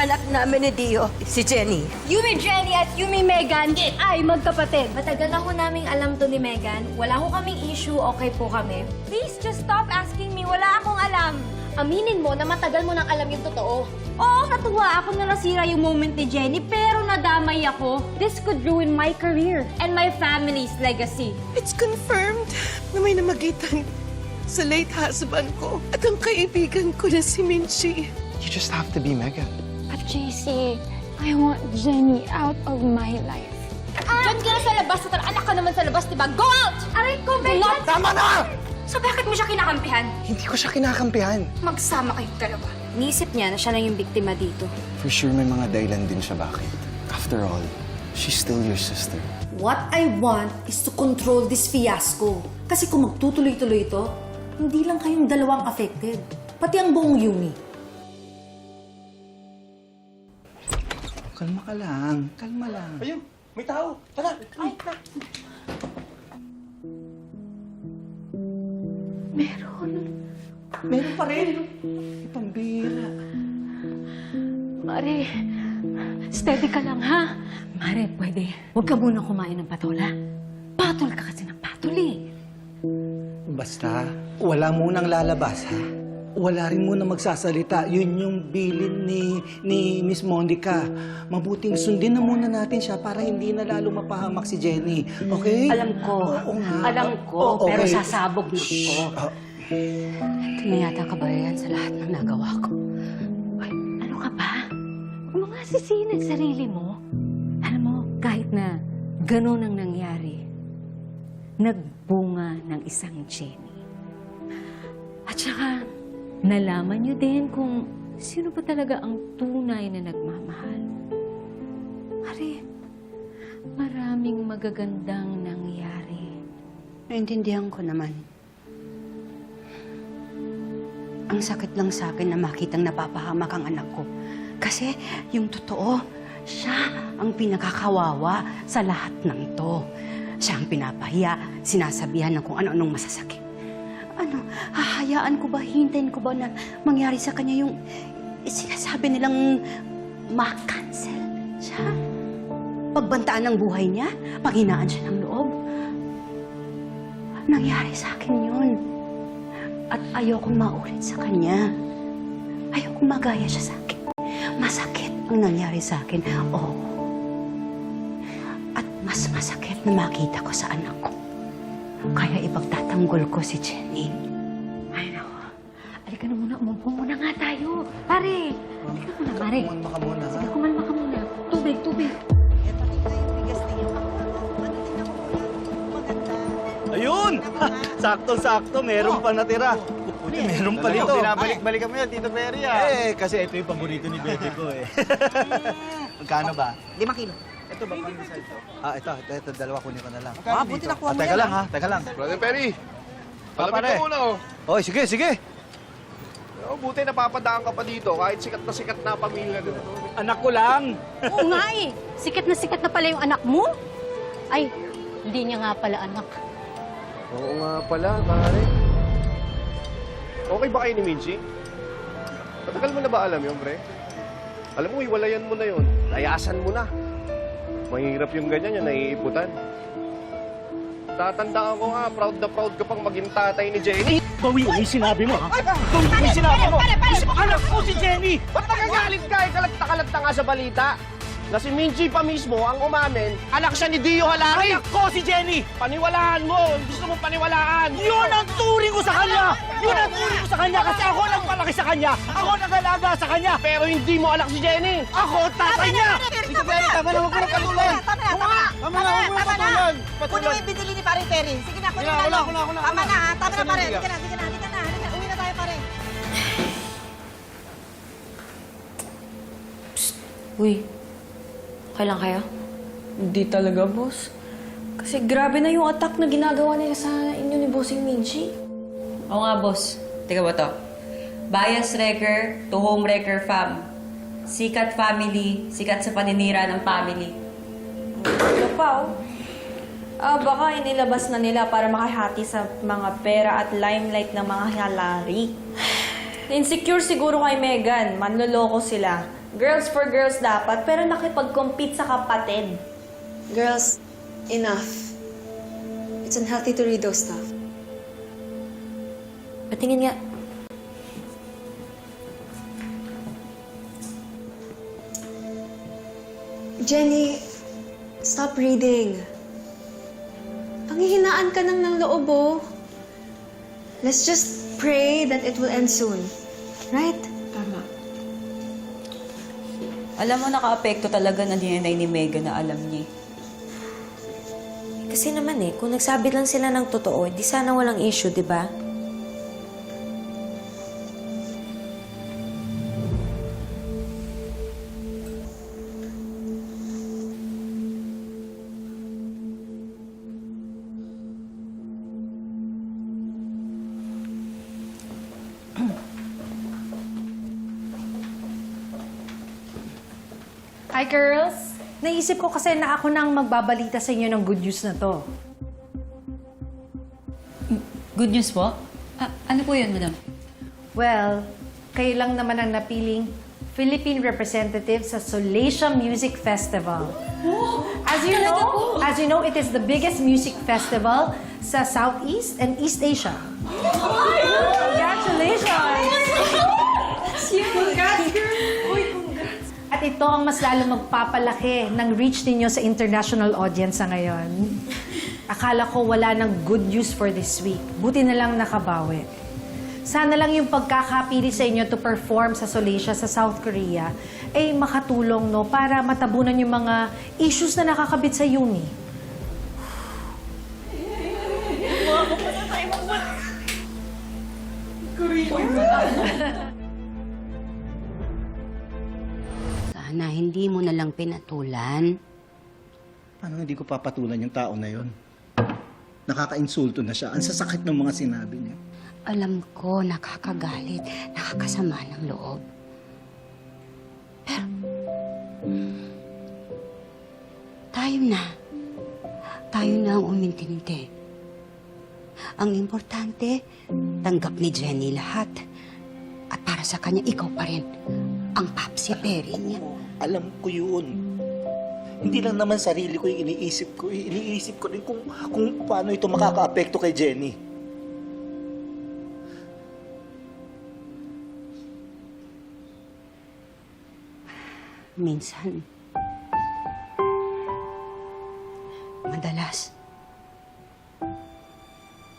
anak namin ni Dio, si Jenny. Yumi Jenny at Yumi Megan ay magkapatid. Matagal na ho naming alam to ni Megan. Wala ho kaming issue, okay po kami. Please just stop asking me, wala akong alam. Aminin mo na matagal mo nang alam yung totoo. Oo, natuwa ako na nasira yung moment ni Jenny, pero nadamay ako. This could ruin my career and my family's legacy. It's confirmed na may namagitan sa late husband ko at ang kaibigan ko na si Minchie. You just have to be Megan. But JC, I want Jenny out of my life. Diyan ka na sa labas, anak ka naman sa labas, diba? Go out! Aray ko, Megan! Tama na! So bakit mo siya kinakampihan? Hindi ko siya kinakampihan. Magsama kayong dalawa. Iniisip niya na siya lang yung biktima dito. For sure may mga dahilan din siya bakit. After all, she's still your sister. What I want is to control this fiasco. Kasi kung magtutuloy-tuloy ito, hindi lang kayong dalawang affected. Pati ang buong Yumi. Kalma ka lang. Kalma lang. Ayun, may tao. Tara. Ay, na. Meron pa rin. Pambira. Mare, steady ka lang, ha? Mare, pwede. Huwag ka muna kumain ng patola. Patol ka kasi ng patol, eh. Basta, wala munang lalabas, ha? Wala rin muna magsasalita. Yun yung bilin ni Miss Monica. Mabuting sundin na muna natin siya para hindi na lalo mapahamak si Jenny. Okay? Alam ko. Oo nga. Alam ko, Oo, pero okay. sasabog na ako. Ito na yata kabayaran sa lahat ng nagawa ko. Ay, ano ka ba? Huwag mo nga sisihin ang sarili mo. Alam mo, kahit na gano'n ang nangyari, nagbunga ng isang Jenny. At saka, nalaman niyo din kung sino pa talaga ang tunay na nagmamahal. Ari, maraming magagandang nangyari. Naintindihan ko naman. Ang sakit lang sa akin na makitang napapahamak ang anak ko. Kasi yung totoo, siya ang pinakakawawa sa lahat ng ito. Siya ang pinapahiya, sinasabihan ng kung ano-anong masasakit. Ano, hahayaan ko ba, hintayin ko ba na mangyari sa kanya yung sinasabi nilang ma-cancel siya? Pagbantaan ng buhay niya, panghinaan siya ng loob. Nangyari sa akin yun. At ayokong maulit sa kanya. Ayokong magaya siya sa akin. Masakit ang nangyari sa akin. Oo. At mas masakit na makita ko sa anak ko. Kaya ipagtatanggol ko si Jenny. Ay, naku. Halika na muna. Umupo muna nga tayo. Pare, halika muna, pare. Kumalma ka muna, ha? Sige, kumalma ka muna. Tubig, tubig. Ayun! Saktong-sakto, meron pa natira. Meron pa dito. Binabalik-balikan mo yan, Tito Perry, ah. Kasi ito yung paborito ni Bebe ko, eh. Magkano ba? 5 kilo. Ito ba pang isa ito? Ito, dalawa kunin ko na lang. Buti nakuha mo Teka yan. lang, ha? Teka lang. Brother Perry, palamig pare. ka muna, oh. Oy, sige. Oh, buti napapadaan ka pa dito, kahit sikat na pamilya dito. Anak ko lang. Oo nga eh. Sikat na pala yung anak mo. Ay, hindi niya nga pala anak. Oo nga pala, pare. Okay ba kayo ni Minchie? Matagal mo na ba alam yun, pre? Alam mo, iwalayan mo na yun. Layasan mo na. Mahirap yung ganyan, yung naiiputan. Tatandaan ko nga, proud na proud ka pang maging tatay ni Jenny. Bawi mo yung sinabi mo, ha? Bawi mo yung sinabi mo. Anak ko si Jenny! Ba't nagagalit ka? Kalagta-kalagta nga sa balita. Na si Minchie pa mismo ang umamin, anak siya ni Dio Halari. Anak ko si Jenny! Paniwalaan mo! Gusto mo paniwalaan! Yun ang turing ko sa kanya! Yun ang turing ko sa kanya kasi ako nagpalaki sa kanya! Ako nag-alaga sa kanya! Pero hindi mo anak si Jenny! Ako tatay niya! Tito Perry, tama na, huwag mo na patulan! Tama na, huwag mo na patulan. Kunin mo yung binili ni Paring Perry. Sige na, kunin na. Tama na, ha? Tama na, pare. Halika na. Uwi na tayo, pare. Uy, okay lang kayo? Hindi talaga, boss. Kasi grabe na yung attack na ginagawa nila sa inyo ni Bossing Minchie. Oo nga, boss. Teka ba to? Bias wrecker to home wrecker fam. Sikat family, sikat sa paninira ng family. Ito pa, oh. Baka inilabas na nila para makahati sa mga pera at limelight ng mga halari. Insecure siguro kay Megan. Manloloko sila. Girls for girls dapat, pero nakipag-compete sa kapatid. Girls, enough. It's unhealthy to read those stuff. Patingin nga. Jenny, stop reading. Panghihinaan ka ng loob, oh. Let's just pray that it will end soon. Right? Tama. Alam mo, naka-apekto talaga na DNA ni Megan na alam niya. Kasi naman kung nagsabi lang sila ng totoo, di sana walang issue, di ba? Hi, girls! Naisip ko kasi na ako nang magbabalita sa inyo ng good news na to. Good news po? Ano po yun, madam? Well, kayo lang naman ang napiling Philippine representative sa Solacia Music Festival. As you know, it is the biggest music festival sa Southeast and East Asia. Congratulations! At ito ang mas lalo magpapalaki ng reach ninyo sa international audience sa ngayon. Akala ko wala ng good news for this week. Buti na lang nakabawi. Sana lang yung pagkakapili sa inyo to perform sa Solacia sa South Korea ay makatulong, no, para matabunan yung mga issues na nakakabit sa uni. Sana hindi mo na lang pinatulan. Paano hindi ko papatulan yung tao na yon? Nakaka-insulto na siya. Ang sasakit ng mga sinabi niya. Alam ko, nakakagalit, nakakasama ng loob. Pero, tayo na ang umintindi. Ang importante, tanggap ni Jenny lahat. At para sa kanya, ikaw pa rin ang papsi peri niya. Alam ko yun. Hindi lang naman sarili ko yung iniisip ko. Iniisip ko rin kung paano ito makaka-apekto kay Jenny. Minsan, madalas,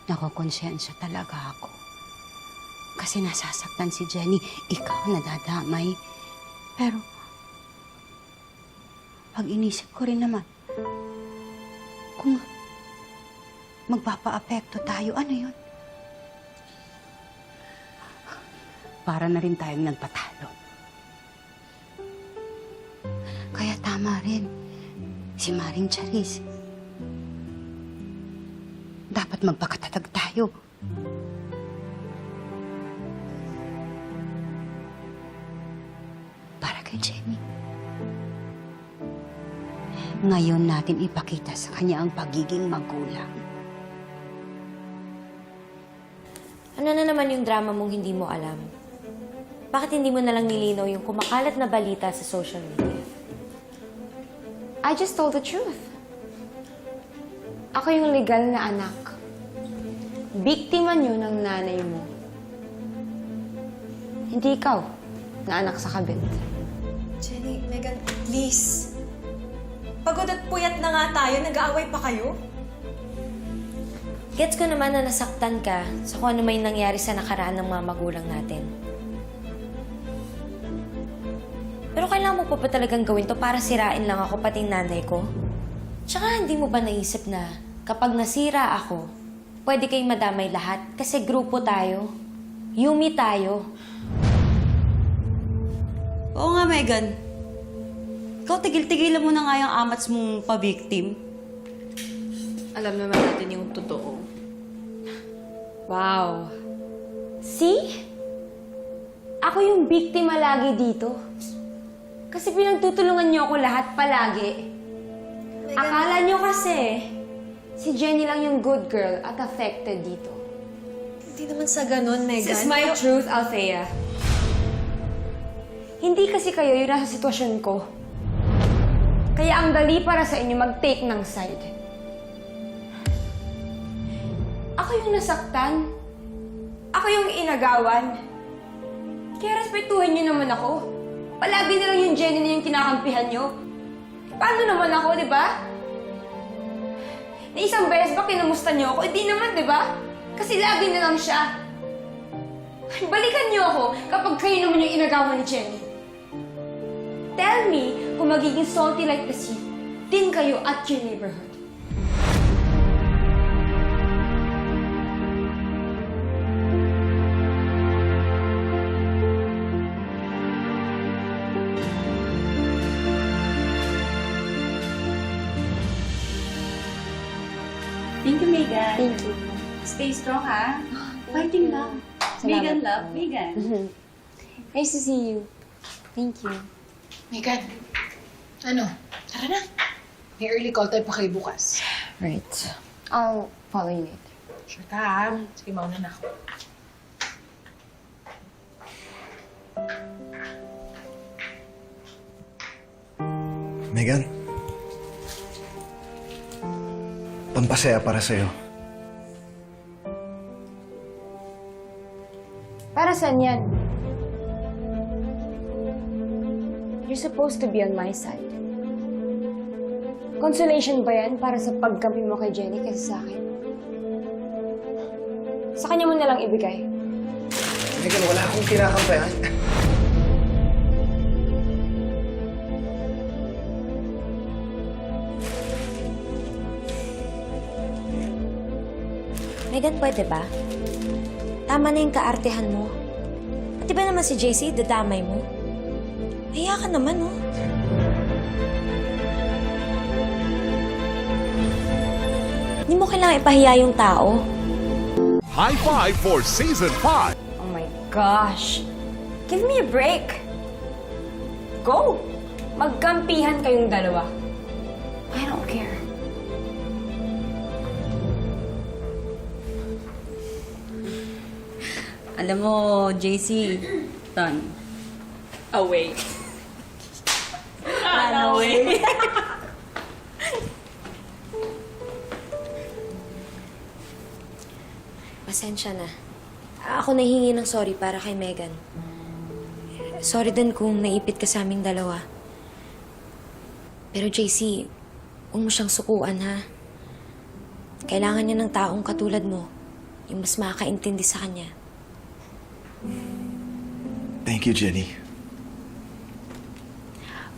nakokonsensya talaga ako. Kasi nasasaktan si Jenny, ikaw nadadamay. Pero, pag inisip ko rin naman, kung magpapa-apekto tayo, ano yun? Para na rin tayong nagpatalo. Kaya tama rin si Maring Charis. Dapat magpakatatag tayo. Para kay Jenny. Ngayon natin ipakita sa kanya ang pagiging magulang. Ano na naman yung drama mong hindi mo alam? Bakit hindi mo nalang nilinaw yung kumakalat na balita sa social media? I just told the truth. Ako yung legal na anak. Biktima niyo ng nanay mo. Hindi ikaw na anak sa kabit. Jenny, Megan, please. Pagod at puyat na nga tayo, nag-aaway pa kayo? Gets ko naman na nasaktan ka sa kung ano may nangyari sa nakaraan ng mga magulang natin. Pero kailangan mo pa ba talagang gawin to para sirain lang ako pati nanay ko? Tsaka hindi mo ba naisip na kapag nasira ako, pwede kayong madamay lahat kasi grupo tayo. Yumi tayo. Oo nga, Megan. Ikaw, tigil-tigilan mo na nga yung amats mong pa-victim. Alam naman natin yung totoo. Wow. See? Ako yung biktima lagi dito. Kasi pinagtutulungan niyo ako lahat palagi. Akala niyo kasi, si Jenny lang yung good girl at affected dito. Hindi naman sa ganun, Megan. This is my truth, Althea. Hindi kasi kayo yung nasa sitwasyon ko. Kaya ang dali para sa inyo mag-take ng side. Ako yung nasaktan. Ako yung inagawan. Kaya respetuhin niyo naman ako. Palagi na lang yung Jenny na yung kinakampihan niyo. Paano naman ako, di ba? Na isang beses ba kinamusta niyo ako? Hindi naman, di ba? Kasi lagi na lang siya. Balikan niyo ako kapag kayo naman yung inagawan ni Jenny. Tell me kung magiging salty like the sea din kayo at your neighborhood. Thank you, Megan. Thank you. Stay strong, ha? Fighting lang. Megan, love. Megan. Nice to see you. Thank you. Megan, ano? Tara na. May early call tayo pa kayo bukas. Right. I'll follow you later. Sure ka, ha? Sige, mauna na ako. Megan, pampasaya para sa'yo. Para saan yan? You're supposed to be on my side. Consolation ba yan para sa pagkampi mo kay Jenny kaysa sa akin? Sa kanya mo nalang ibigay. Megan, wala akong kinakampihan. Megan, pwede ba? Tama na yung kaartehan mo. Pati ba naman si JC, dadamay mo? Hiya ka naman, oh. Hindi mo kailangan ipahiya yung tao. High five for season 5. Oh my gosh. Give me a break. Go! Magkampihan kayong dalawa. I don't care. Alam mo, JC, Ton. Away. Away. Pasensya na. Ako nahihingi ng sorry para kay Megan. Sorry din kung naipit ka sa aming dalawa. Pero JC, huwag mo siyang sukuan, ha? Kailangan niya ng taong katulad mo, yung mas makakaintindi sa kanya. Thank you, Jenny.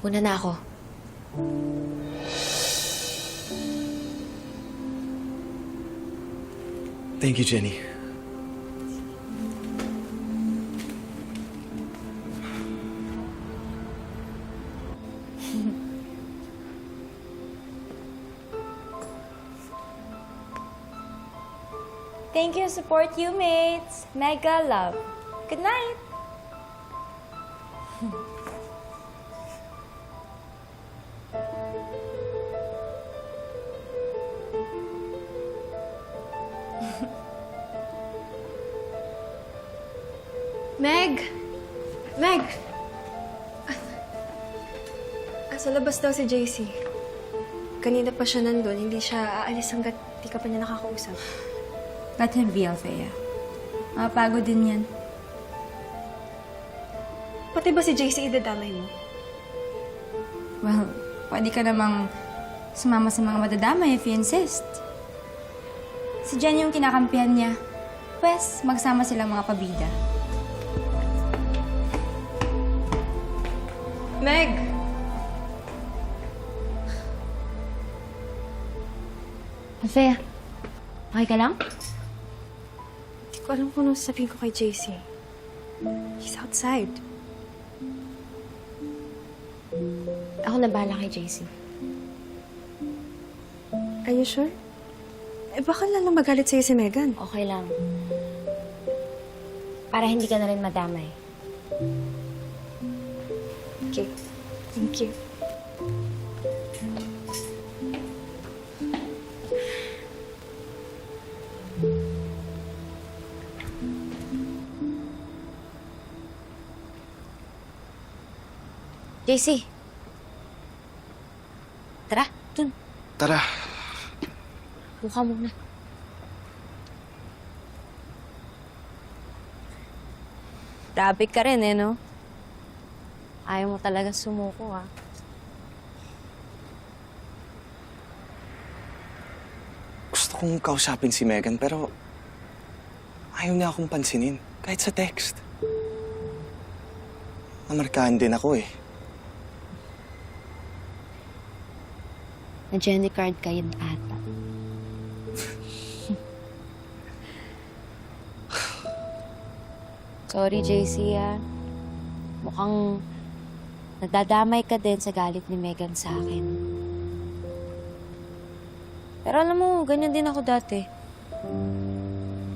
Una na ako. Thank you, Jenny. Thank you, support you, mates. Mega love. Good night. Meg! Meg! Sa labas daw si JC. Kanina pa siya nandun. Hindi siya aalis hanggat di ka pa niya nakakausap. Let him be, Althea. Mapagod din yan. Pati ba si JC idadamay mo? Well, pwede ka namang sumama sa mga madadamay if you insist. Si Jen yung kinakampihan niya. Pwes, magsama silang mga pabida. Meg! Althea, okay ka lang? Hindi ko alam kung ano sasabihin ko kay JC. He's outside. Ako na bahala kay JC. Are you sure? Baka lalong magalit sa'yo si Megan. Okay lang. Para hindi ka na rin madamay. Okay. Thank you. JC. Tara, dun. Tara. Buka muna. Grabe ka rin no? Ayaw mo talaga sumuko, Gusto kong kausapin si Megan pero ayaw niya akong pansinin. Kahit sa text. Namarkahan din ako eh. Na-Jenny card ka yun ata. Sorry, JC, Mukhang nadadamay ka din sa galit ni Megan sa akin. Pero alam mo, ganyan din ako dati.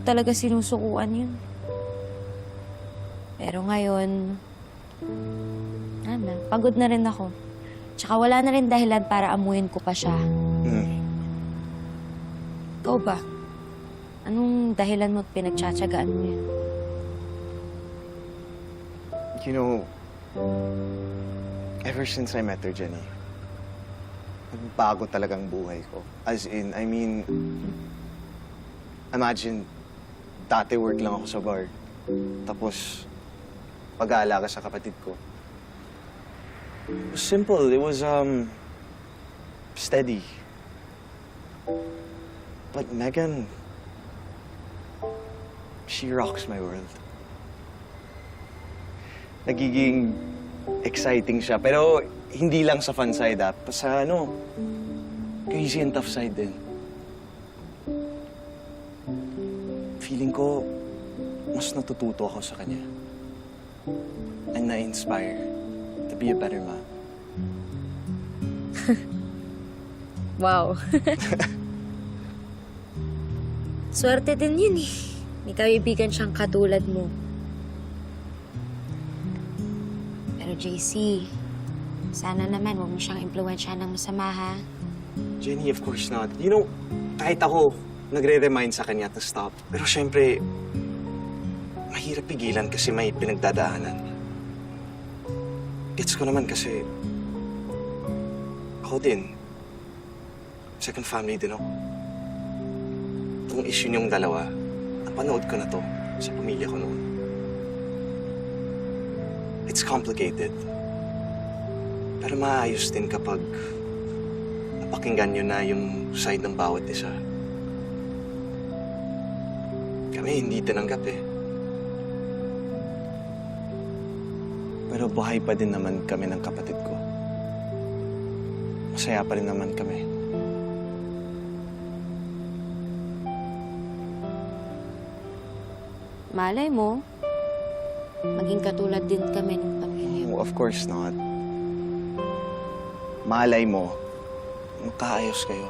Talaga sinusukuan yun. Pero ngayon, pagod na rin ako. Tsaka wala na rin dahilan para amuyin ko pa siya. Ikaw ba? Anong dahilan mo at pinagtsatsagaan mo yun? You know, ever since I met her, Jenny, nagbago talagang buhay ko. As in, I mean, imagine, dati work lang ako sa bar. Tapos, pag-aalaga sa kapatid ko. It was simple. It was, steady. But Megan, she rocks my world. Nagiging exciting siya. Pero hindi lang sa fun side, sa crazy and tough side din. Feeling ko, mas natututo ako sa kanya. And na-inspire to be a better man. Wow. Swerte din yun eh. May kaibigan siyang katulad mo. Pero JC, sana naman huwag mo siyang impluwensya ng masama, ha? Jenny, of course not. You know, kahit ako, nagre-remind sa kanya to stop. Pero syempre, mahirap pigilan kasi may pinagdadaanan. Gets ko naman kasi ako din. Second family din ako. Itong issue niyong dalawa, napanood ko na to sa pamilya ko noon. It's complicated. Pero maayos din kapag napakinggan niyo na yung side ng bawat isa. Kami hindi tinanggap eh. Pero buhay pa din naman kami ng kapatid ko. Masaya pa rin naman kami. Malay mo, maging katulad din kami ng pamilya. Oh, of course not. Malay mo, magkaayos kayo.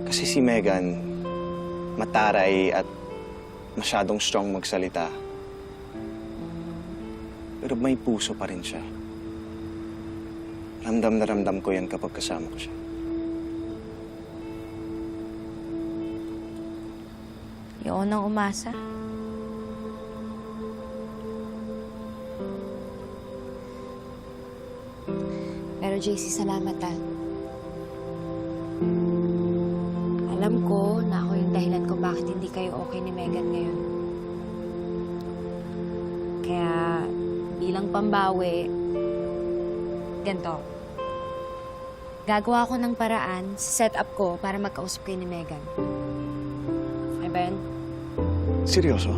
Kasi si Megan, mataray at masyadong strong magsalita. Pero may puso pa rin siya. Ramdam na ramdam ko yan kapag kasama ko siya. Yun ang umasa. Pero JC, salamat Alam ko na ako yung dahilan kung bakit hindi kayo okay ni Megan ngayon. Kaya bilang pambawi, ganito. Gagawa ko ng paraan sa setup ko para magkausap kayo ni Megan. Okay ba yun? Seryoso?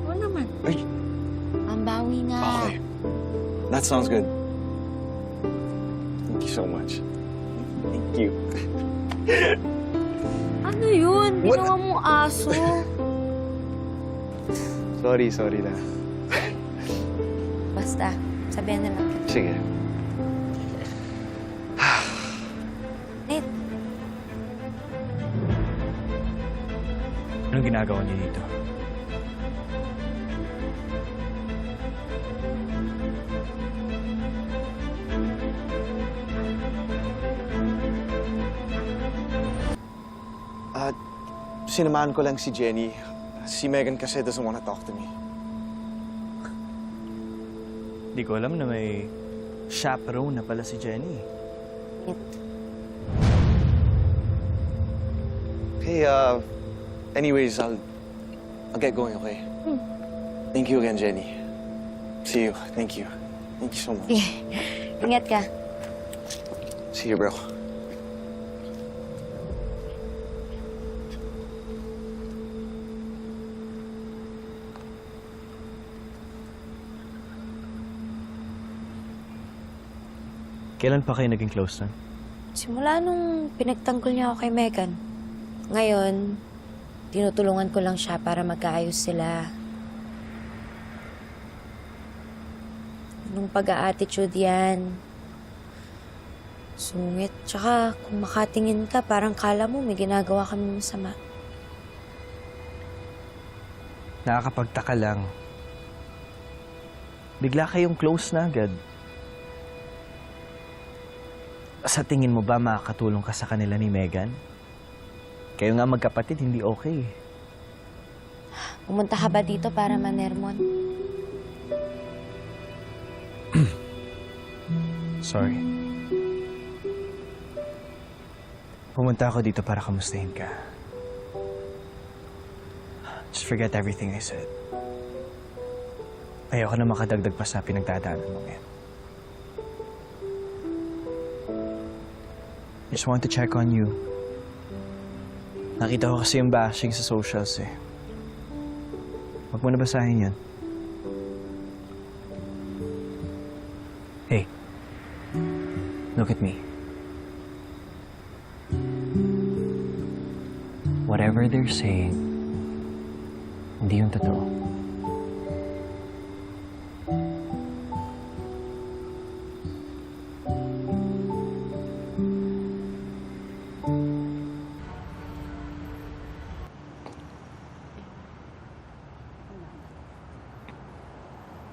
Oo naman. Ay, Pambawi nga. okay. That sounds good. Thank you so much. Thank you. Ano yun? What? Ginawa mong aso. Sorry na. Basta, sabihan na lang kita. Sige. Nate, Anong ginagawa niyo dito? Sinamahan ko lang si Jenny. Si Megan kasi doesn't wanna talk to me. Di ko alam na may chaperone na pala si Jenny. Okay, anyways, I'll get going, okay? Thank you again, Jenny. See you. Thank you. Thank you so much. Ingat ka. See you, bro. Kailan pa kayo naging close na? Simula nung pinagtanggol niya ako kay Megan. Ngayon, tinutulungan ko lang siya para magkaayos sila. Anong pag-a-attitude yan? Sungit. Tsaka, kung makatingin ka, parang kala mo may ginagawa kami masama. Nakakapagtaka lang. Bigla kayong close na agad. Sa tingin mo ba makakatulong ka sa kanila ni Megan? Kayo nga magkapatid, hindi okay. Pumunta ka ba dito para manermon? Sorry. Pumunta ako dito para kamustahin ka. Just forget everything I said. Ayoko na makadagdag pa sa pinagdadaanan mo ngayon. Just want to check on you. Nakita ko kasi yung bashing sa socials eh. Huwag mo na basahin yan. Hey. Look at me. Whatever they're saying, hindi yung totoo.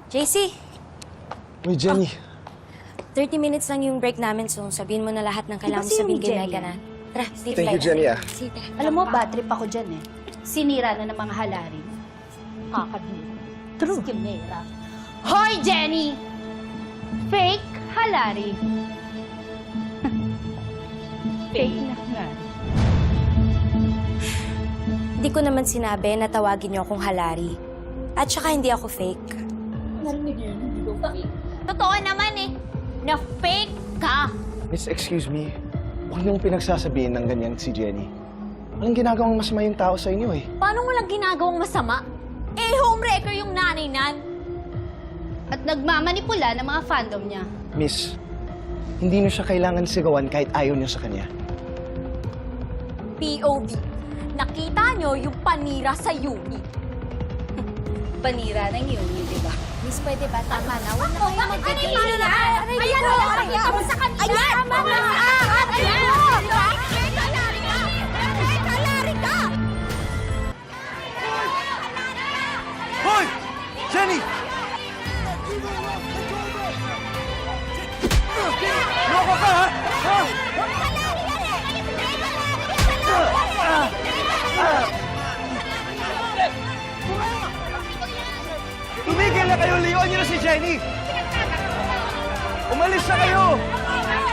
JC, Uy, Jenny. 30 minutes lang yung break namin, so sabihin mo na lahat ng kailangan mo sabihin kay Megan, ha? Tara, stay Thank you, Jenny, ah. Sige, tara. Alam mo, bad trip ako dyan eh. Sinira na ng mga halari. Kakabili. True. Skimera. Hoy, Jenny! Fake halari. Fake na halari. Hindi ko naman sinabi na tawagin niyo akong halari. At saka hindi ako fake. Totoo naman eh. Na fake ka. Miss, excuse me. Huwag niyong pinagsasabihin ng ganyan si Jenny. Walang ginagawang masama yung tao sa inyo eh. Paano walang ginagawang masama? Eh, homewrecker yung nanay nan. At nagmamanipula ng mga fandom niya. Miss, hindi niyo siya kailangan sigawan kahit ayaw niyo sa kanya. POV. Nakita nyo yung panira sa Yumi. Panira ng Yumi, di ba? Miss, pwede ba? Tama na. Huwag na kayo Ano na? Ayan o! Nakita mo sa kanya! Ayan! Tama na! Ayan! Halari ka! Hoy! Jenny! Loko ka, ha? Tumigil na kayo! Liwan niyo na si Jenny! Umalis na kayo!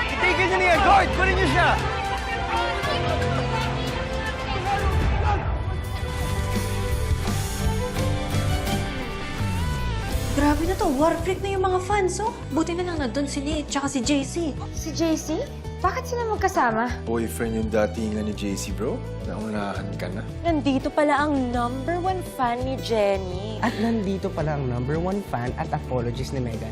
Itigil niyo niya! Guard! Kunin niyo siya! Grabe na to. War freak na yung mga fans, oh. Buti na lang nandun si Nate tsaka si JC. Si JC? Bakit sila magkasama? Boyfriend yung datingan ni JC, bro? Naunahan ka na. Nandito pala ang #1 fan ni Jenny. At nandito pala ang #1 fan at apologist ni Megan.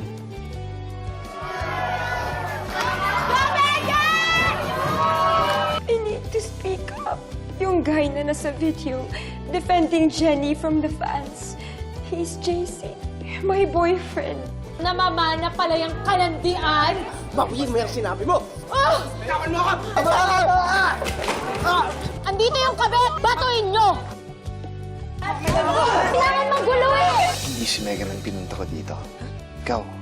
I need to speak up. Yung guy na nasa video, defending Jenny from the fans. He's JC, my boyfriend. Namamana pala yung kalandian. Bawiin mo yung sinabi mo! Kawan mo ako! Andito yung kabit! Batuin nyo! Kailangan magulo eh! Hindi si Megan ang pinunta ko dito. Ikaw.